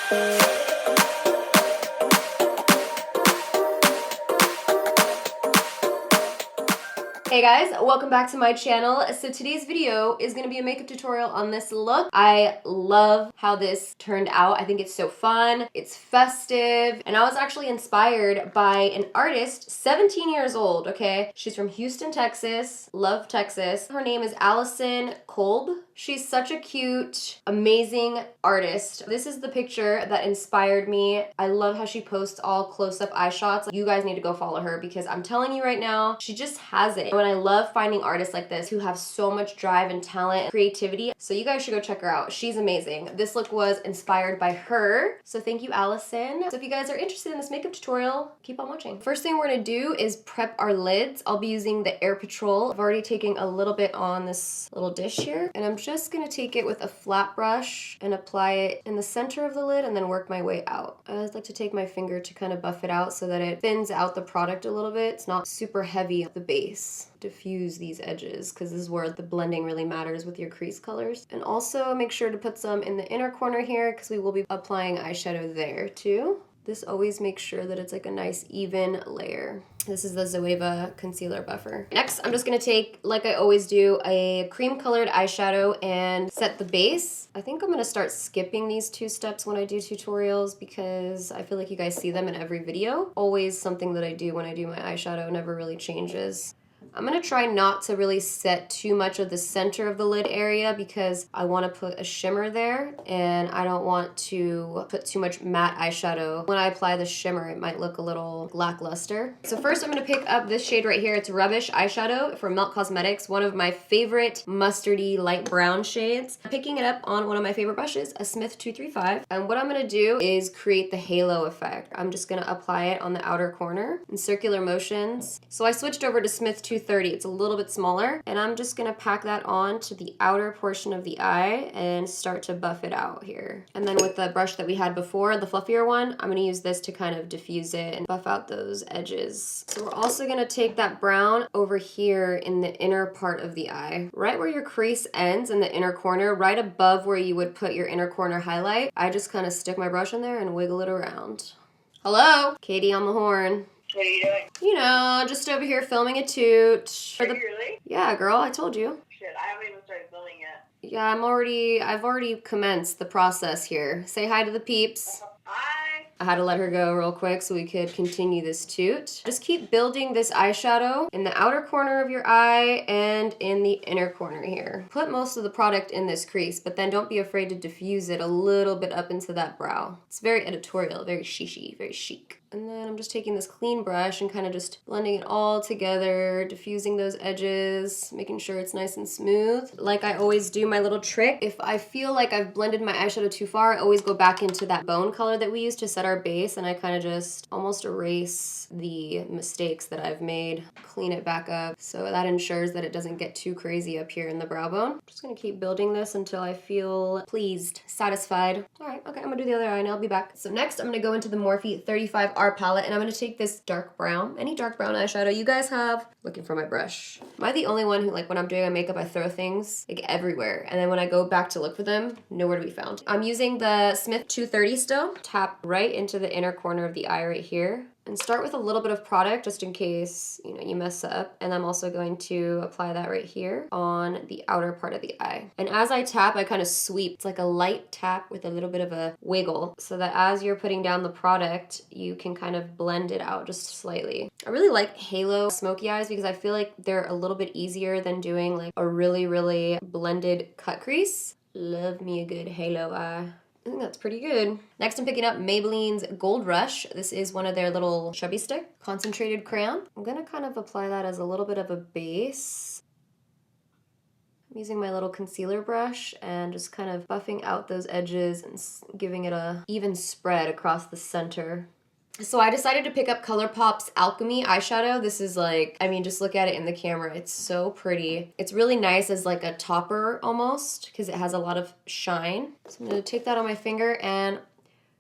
Hey guys, welcome back to my channel. So today's video is going to be a makeup tutorial on this look. I love how this turned out. I think it's so fun, it's festive, and I was actually inspired by an artist, 17 years old, okay? She's from Houston, Texas. Love Texas. Her name is Allison Kolb. She's such a cute, amazing artist. This is the picture that inspired me. I love how she posts all close-up eye shots. You guys need to go follow her because I'm telling you right now, she just has it. And I love finding artists like this who have so much drive and talent and creativity. So you guys should go check her out. She's amazing. This look was inspired by her. So thank you, Allison. So if you guys are interested in this makeup tutorial, keep on watching. First thing we're gonna do is prep our lids. I'll be using the Air Patrol. I've already taken a little bit on this little dish here, and I'm just gonna take it with a flat brush and apply it in the center of the lid and then work my way out. I always like to take my finger to kind of buff it out so that it thins out the product a little bit. It's not super heavy at the base. Diffuse these edges because this is where the blending really matters with your crease colors. And also make sure to put some in the inner corner here because we will be applying eyeshadow there too. This always makes sure that it's like a nice even layer. This is the ZOEVA concealer buffer. Next, I'm just gonna take, like I always do, a cream colored eyeshadow and set the base. I think I'm gonna start skipping these two steps when I do tutorials because I feel like you guys see them in every video. Always something that I do when I do my eyeshadow, never really changes. I'm gonna try not to really set too much of the center of the lid area because I want to put a shimmer there and I don't want to put too much matte eyeshadow. When I apply the shimmer, it might look a little lackluster. So first I'm gonna pick up this shade right here. It's Rubbish eyeshadow from Melt Cosmetics, one of my favorite mustardy light brown shades. I'm picking it up on one of my favorite brushes, a Smith 235. And what I'm gonna do is create the halo effect. I'm just gonna apply it on the outer corner in circular motions. So I switched over to Smith 230. It's a little bit smaller, and I'm just gonna pack that on to the outer portion of the eye and start to buff it out here. And then with the brush that we had before, the fluffier one, I'm gonna use this to kind of diffuse it and buff out those edges. So we're also gonna take that brown over here in the inner part of the eye, right where your crease ends in the inner corner, right above where you would put your inner corner highlight. I just kind of stick my brush in there and wiggle it around. Hello, Katie on the horn. What are you doing? You know, just over here filming a toot. Really? Yeah, girl, I told you. Shit, I haven't even started filming yet. Yeah, I've already commenced the process here. Say hi to the peeps. Hi. I had to let her go real quick so we could continue this toot. Just keep building this eyeshadow in the outer corner of your eye and in the inner corner here. Put most of the product in this crease, but then don't be afraid to diffuse it a little bit up into that brow. It's very editorial, very shishy, very chic. And then I'm just taking this clean brush and kind of just blending it all together, diffusing those edges, making sure it's nice and smooth. Like I always do my little trick, if I feel like I've blended my eyeshadow too far, I always go back into that bone color that we used to set our base, and I kind of just almost erase the mistakes that I've made, clean it back up. So that ensures that it doesn't get too crazy up here in the brow bone. I'm just gonna keep building this until I feel pleased, satisfied. All right, okay, I'm gonna do the other eye and I'll be back. So next I'm gonna go into the Morphe 35R palette and I'm gonna take this dark brown, any dark brown eyeshadow you guys have. Looking for my brush. Am I the only one who, like, when I'm doing my makeup, I throw things like everywhere, and then when I go back to look for them, nowhere to be found. I'm using the Smith 230 still. Tap right into the inner corner of the eye right here. And start with a little bit of product just in case, you know, you mess up. And I'm also going to apply that right here on the outer part of the eye. And as I tap, I kind of sweep. It's like a light tap with a little bit of a wiggle so that as you're putting down the product, you can kind of blend it out just slightly. I really like halo smoky eyes because I feel like they're a little bit easier than doing like a really, really blended cut crease. Love me a good halo eye. I think that's pretty good. Next, I'm picking up Maybelline's Gold Rush. This is one of their little chubby stick concentrated crayon. I'm gonna kind of apply that as a little bit of a base. I'm using my little concealer brush and just kind of buffing out those edges and giving it a even spread across the center. So I decided to pick up ColourPop's ALCHEMY eyeshadow. This is like, I mean, just look at it in the camera. It's so pretty. It's really nice as like a topper almost because it has a lot of shine. So I'm gonna take that on my finger and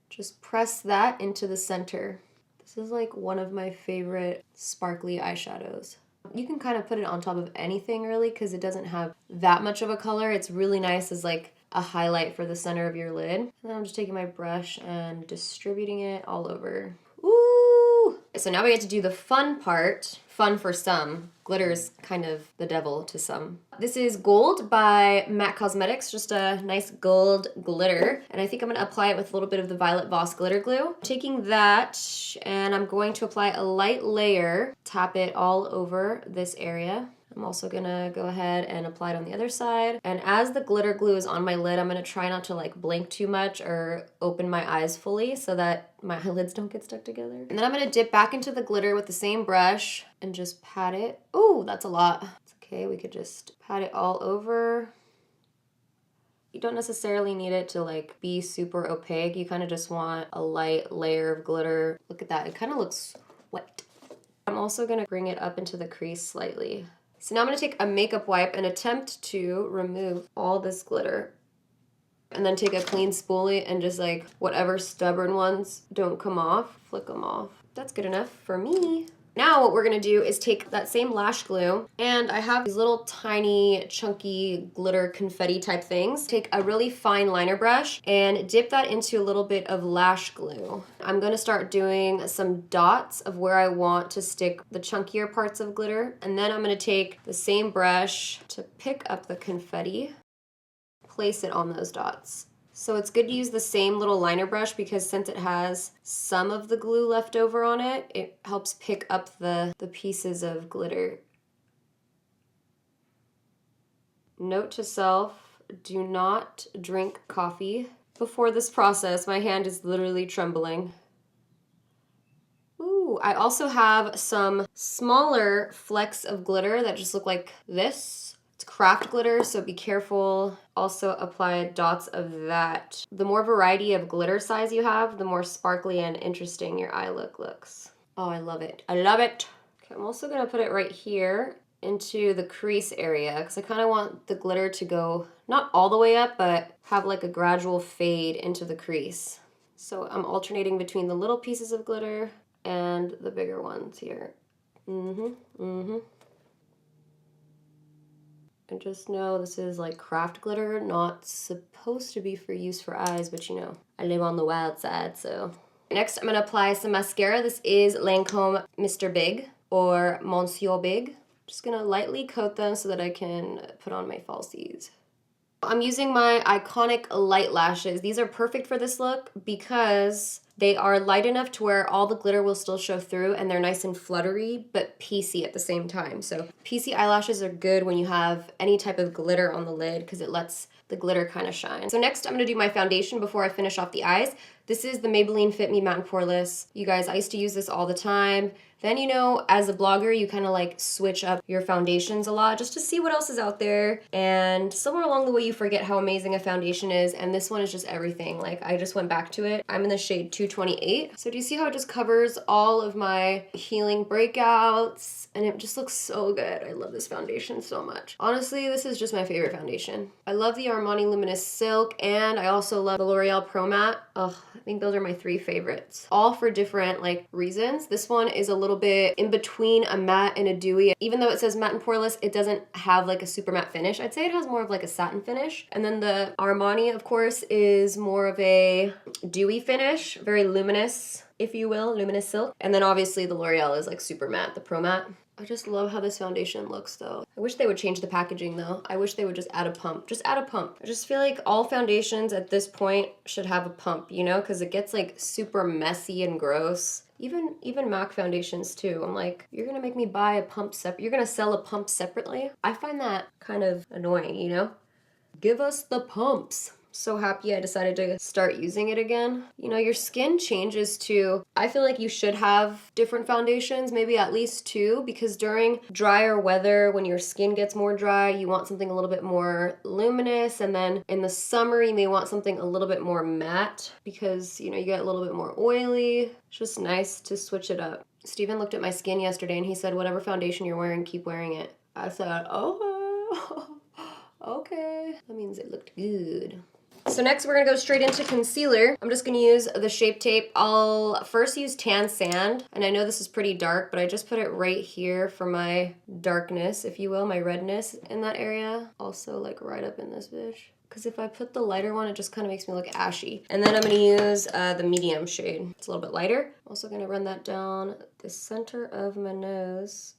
just press that into the center. This is like one of my favorite sparkly eyeshadows. You can kind of put it on top of anything really because it doesn't have that much of a color. It's really nice as like a highlight for the center of your lid. And then I'm just taking my brush and distributing it all over. Ooh! So now we get to do the fun part. Fun for some. Glitter is kind of the devil to some. This is Gold by MAC Cosmetics, just a nice gold glitter. And I think I'm gonna apply it with a little bit of the Violet Voss glitter glue. Taking that, and I'm going to apply a light layer, tap it all over this area. I'm also gonna go ahead and apply it on the other side. And as the glitter glue is on my lid, I'm gonna try not to like blink too much or open my eyes fully so that my eyelids don't get stuck together. And then I'm gonna dip back into the glitter with the same brush and just pat it. Oh, that's a lot. It's okay, we could just pat it all over. You don't necessarily need it to like be super opaque. You kind of just want a light layer of glitter. Look at that, it kind of looks wet. I'm also gonna bring it up into the crease slightly. So now I'm gonna take a makeup wipe and attempt to remove all this glitter. And then take a clean spoolie and just like whatever stubborn ones don't come off, flick them off. That's good enough for me. Now what we're gonna do is take that same lash glue, and I have these little tiny chunky glitter confetti type things. Take a really fine liner brush and dip that into a little bit of lash glue. I'm gonna start doing some dots of where I want to stick the chunkier parts of glitter, and then I'm gonna take the same brush to pick up the confetti, place it on those dots. So it's good to use the same little liner brush because since it has some of the glue left over on it, it helps pick up the pieces of glitter. Note to self, do not drink coffee before this process. My hand is literally trembling. Ooh, I also have some smaller flecks of glitter that just look like this. It's craft glitter, so be careful. Also apply dots of that. The more variety of glitter size you have, the more sparkly and interesting your eye look looks. Oh, I love it. I love it. Okay, I'm also gonna put it right here into the crease area because I kind of want the glitter to go not all the way up, but have like a gradual fade into the crease. So I'm alternating between the little pieces of glitter and the bigger ones here. And just know this is like craft glitter, not supposed to be for use for eyes, but you know, I live on the wild side, so. Next, I'm gonna apply some mascara. This is Lancome Mr. Big or Monsieur Big. Just gonna lightly coat them so that I can put on my falsies. I'm using my iconic light lashes. These are perfect for this look because they are light enough to where all the glitter will still show through and they're nice and fluttery, but piecey at the same time. So piecey eyelashes are good when you have any type of glitter on the lid because it lets the glitter kind of shine. So next I'm gonna do my foundation before I finish off the eyes. This is the Maybelline Fit Me Matte and Poreless. You guys, I used to use this all the time. Then, you know, as a blogger, you kind of like switch up your foundations a lot just to see what else is out there. And somewhere along the way, you forget how amazing a foundation is. And this one is just everything. Like, I just went back to it. I'm in the shade 228. So do you see how it just covers all of my healing breakouts? And it just looks so good. I love this foundation so much. Honestly, this is just my favorite foundation. I love the Armani Luminous Silk, and I also love the L'Oreal Pro Matte. Ugh, I think those are my 3 favorites. All for different like reasons. This one is a little bit in between a matte and a dewy. Even though it says matte and poreless, it doesn't have like a super matte finish. I'd say it has more of like a satin finish. And then the Armani, of course, is more of a dewy finish, very luminous, if you will, luminous silk. And then obviously the L'Oreal is like super matte, the Pro Matte. I just love how this foundation looks though. I wish they would change the packaging though. I wish they would just add a pump. Just add a pump. I just feel like all foundations at this point should have a pump, you know, because it gets like super messy and gross. Even MAC foundations too. I'm like, you're gonna make me buy a pump separate. You're gonna sell a pump separately? I find that kind of annoying, you know? Give us the pumps. So happy I decided to start using it again. You know, your skin changes too. I feel like you should have different foundations, maybe at least 2, because during drier weather, when your skin gets more dry, you want something a little bit more luminous, and then in the summer, you may want something a little bit more matte because, you know, you get a little bit more oily. It's just nice to switch it up. Steven looked at my skin yesterday and he said, whatever foundation you're wearing, keep wearing it. I said, oh, okay. That means it looked good. So next we're gonna go straight into concealer. I'm just gonna use the Shape Tape. I'll first use Tan Sand, and I know this is pretty dark, but I just put it right here for my darkness, if you will, my redness in that area. Also like right up in this bitch. because if I put the lighter one, it just kind of makes me look ashy. And then I'm gonna use the medium shade. It's a little bit lighter. I'm also gonna run that down the center of my nose.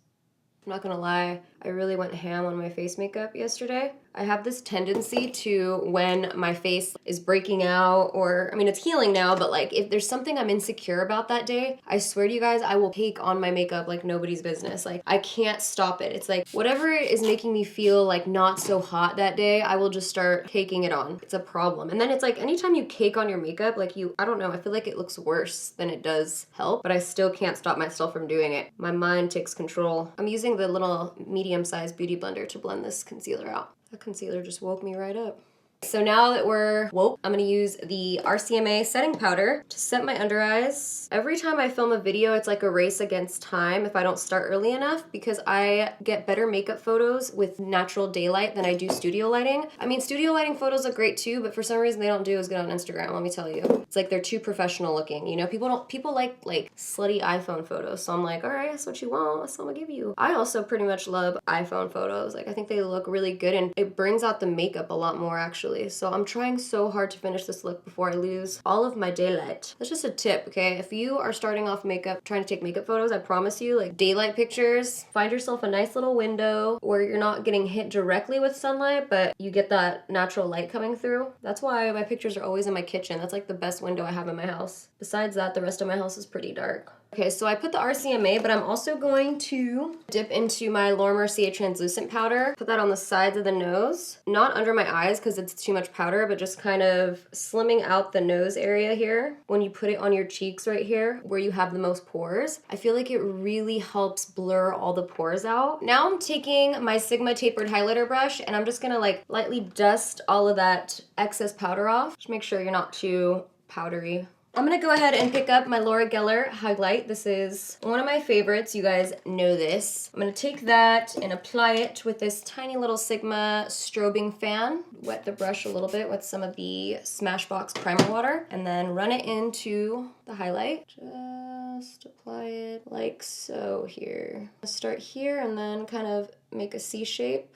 I'm not gonna lie, I really went ham on my face makeup yesterday. I have this tendency to, when my face is breaking out, or, I mean, it's healing now, but like, if there's something I'm insecure about that day, I swear to you guys, I will take on my makeup like nobody's business. Like, I can't stop it. It's like, whatever is making me feel like not so hot that day, I will just start caking it on. It's a problem. And then it's like, anytime you cake on your makeup, like I don't know, I feel like it looks worse than it does help, but I still can't stop myself from doing it. My mind takes control. I'm using the little medium-sized beauty blender to blend this concealer out. That concealer just woke me right up. So now that we're woke, I'm gonna use the RCMA setting powder to set my under eyes. Every time I film a video, it's like a race against time if I don't start early enough, because I get better makeup photos with natural daylight than I do studio lighting. I mean, studio lighting photos look great too, but for some reason they don't do as good on Instagram, let me tell you. It's like they're too professional looking, you know? People like slutty iPhone photos, so I'm like, all right, that's what you want, that's what I'm gonna give you. I also pretty much love iPhone photos. Like, I think they look really good, and it brings out the makeup a lot more, actually. So I'm trying so hard to finish this look before I lose all of my daylight. That's just a tip, okay? If you are starting off makeup, trying to take makeup photos, I promise you, like, daylight pictures, find yourself a nice little window where you're not getting hit directly with sunlight, but you get that natural light coming through. That's why my pictures are always in my kitchen. That's like the best window I have in my house. Besides that, the rest of my house is pretty dark. Okay, so I put the RCMA, but I'm also going to dip into my Laura Mercier translucent powder. Put that on the sides of the nose. Not under my eyes because it's too much powder, but just kind of slimming out the nose area here. When you put it on your cheeks right here, where you have the most pores, I feel like it really helps blur all the pores out. Now I'm taking my Sigma tapered highlighter brush, and I'm just gonna like lightly dust all of that excess powder off. Just make sure you're not too powdery. I'm gonna go ahead and pick up my Laura Geller highlight. This is one of my favorites. You guys know this. I'm gonna take that and apply it with this tiny little Sigma strobing fan. Wet the brush a little bit with some of the Smashbox primer water, and then run it into the highlight. Just apply it like so here. Start here and then kind of make a C shape.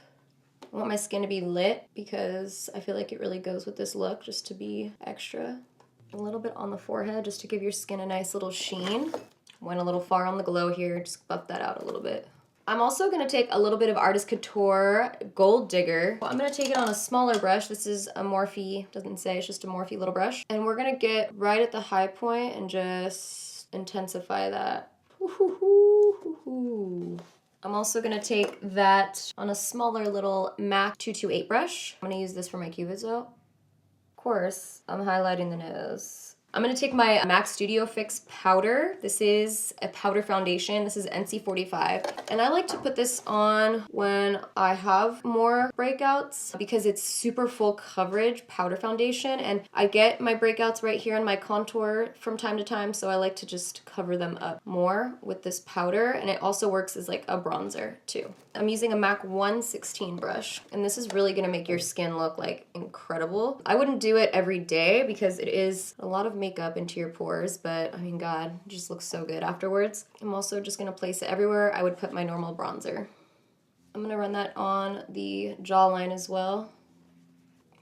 I want my skin to be lit because I feel like it really goes with this look, just to be extra. A little bit on the forehead just to give your skin a nice little sheen. Went a little far on the glow here, just buff that out a little bit. I'm also gonna take a little bit of Artist Couture Gold Digger. I'm gonna take it on a smaller brush. This is a Morphe, doesn't say, it's just a Morphe little brush. And we're gonna get right at the high point and just intensify that. I'm also gonna take that on a smaller little MAC 228 brush. I'm gonna use this for my cupids though. Course, I'm highlighting the nose. I'm gonna take my MAC Studio Fix powder. This is a powder foundation. This is NC45. And I like to put this on when I have more breakouts because it's super full coverage powder foundation. And I get my breakouts right here in my contour from time to time. So I like to just cover them up more with this powder. And it also works as like a bronzer too. I'm using a MAC 116 brush. And this is really gonna make your skin look like incredible. I wouldn't do it every day because it is a lot of makeup into your pores, but I mean, God, it just looks so good afterwards. I'm also just gonna place it everywhere I would put my normal bronzer. I'm gonna run that on the jawline as well.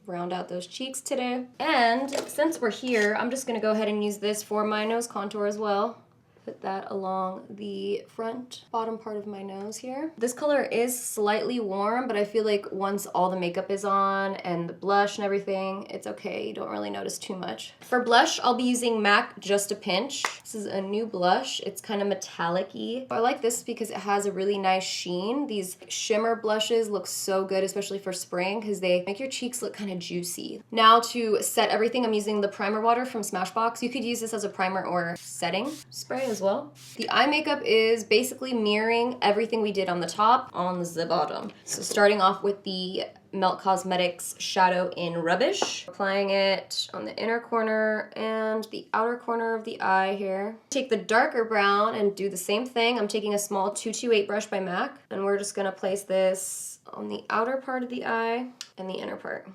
Round out those cheeks today. And since we're here, I'm just gonna go ahead and use this for my nose contour as well. Put that along the front bottom part of my nose here. This color is slightly warm, but I feel like once all the makeup is on and the blush and everything, it's okay. You don't really notice too much. For blush, I'll be using MAC Just a Pinch. This is a new blush. It's kind of metallic-y. I like this because it has a really nice sheen. These shimmer blushes look so good, especially for spring, because they make your cheeks look kind of juicy. Now to set everything, I'm using the primer water from Smashbox. You could use this as a primer or setting spray as well. The eye makeup is basically mirroring everything we did on the top on the bottom. So starting off with the Melt Cosmetics Shadow in Rubbish. Applying it on the inner corner and the outer corner of the eye here. Take the darker brown and do the same thing. I'm taking a small 228 brush by MAC, and we're just gonna place this on the outer part of the eye and the inner part.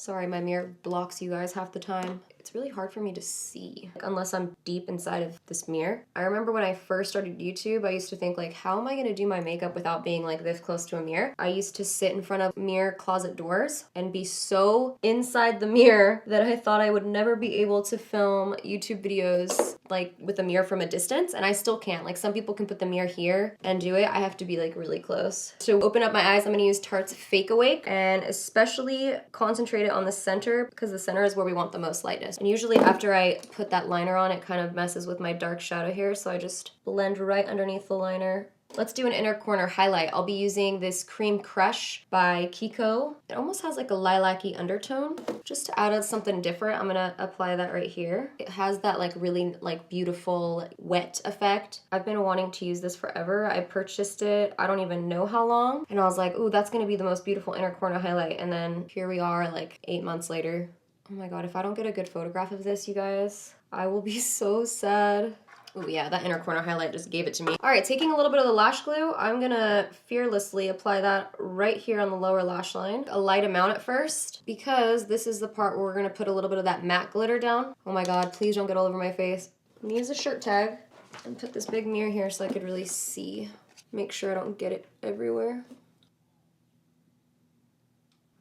Sorry, my mirror blocks you guys half the time. It's really hard for me to see, like, unless I'm deep inside of this mirror. I remember when I first started YouTube, I used to think like, how am I gonna do my makeup without being like this close to a mirror? I used to sit in front of mirror closet doors and be so inside the mirror that I thought I would never be able to film YouTube videos like with a mirror from a distance, and I still can't. Like, some people can put the mirror here and do it. I have to be like really close. To open up my eyes, I'm gonna use Tarte's Fake Awake and especially concentrate it on the center because the center is where we want the most lightness. And usually after I put that liner on, it kind of messes with my dark shadow here, so I just blend right underneath the liner. Let's do an inner corner highlight. I'll be using this Cream Crush by Kiko. It almost has like a lilac-y undertone. Just to add something different, I'm gonna apply that right here. It has that like really like beautiful wet effect. I've been wanting to use this forever. I purchased it, I don't even know how long. And I was like, ooh, that's gonna be the most beautiful inner corner highlight. And then here we are like 8 months later. Oh my God, if I don't get a good photograph of this, you guys, I will be so sad. Oh yeah, that inner corner highlight just gave it to me. All right, taking a little bit of the lash glue, I'm gonna fearlessly apply that right here on the lower lash line. A light amount at first, because this is the part where we're gonna put a little bit of that matte glitter down. Oh my God, please don't get all over my face. I'm gonna use a shirt tag and put this big mirror here so I could really see. Make sure I don't get it everywhere.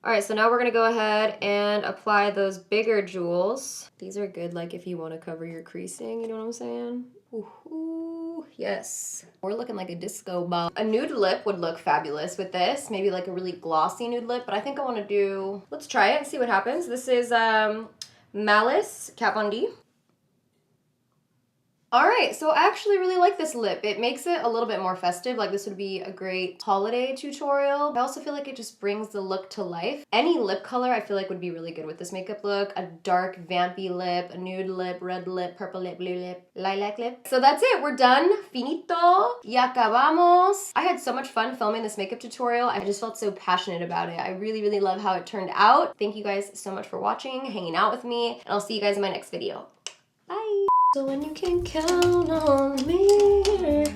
All right, so now we're gonna go ahead and apply those bigger jewels. These are good, like if you wanna cover your creasing, you know what I'm saying? Ooh, yes. We're looking like a disco ball. A nude lip would look fabulous with this. Maybe like a really glossy nude lip, but I think I wanna do, let's try it and see what happens. This is Malice Kat Von D. All right, so I actually really like this lip. It makes it a little bit more festive. Like, this would be a great holiday tutorial. I also feel like it just brings the look to life. Any lip color I feel like would be really good with this makeup look. A dark vampy lip, a nude lip, red lip, purple lip, blue lip, lilac lip. So that's it, we're done. Finito. Y acabamos. I had so much fun filming this makeup tutorial. I just felt so passionate about it. I really, really love how it turned out. Thank you guys so much for watching, hanging out with me, and I'll see you guys in my next video. Bye. So when you can count on me,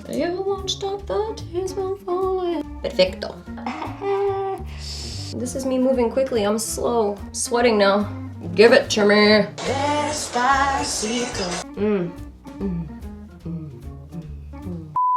you won't stop, the tears won't fall. Perfecto. This is me moving quickly. I'm slow. Sweating now. Give it to me. Despacito.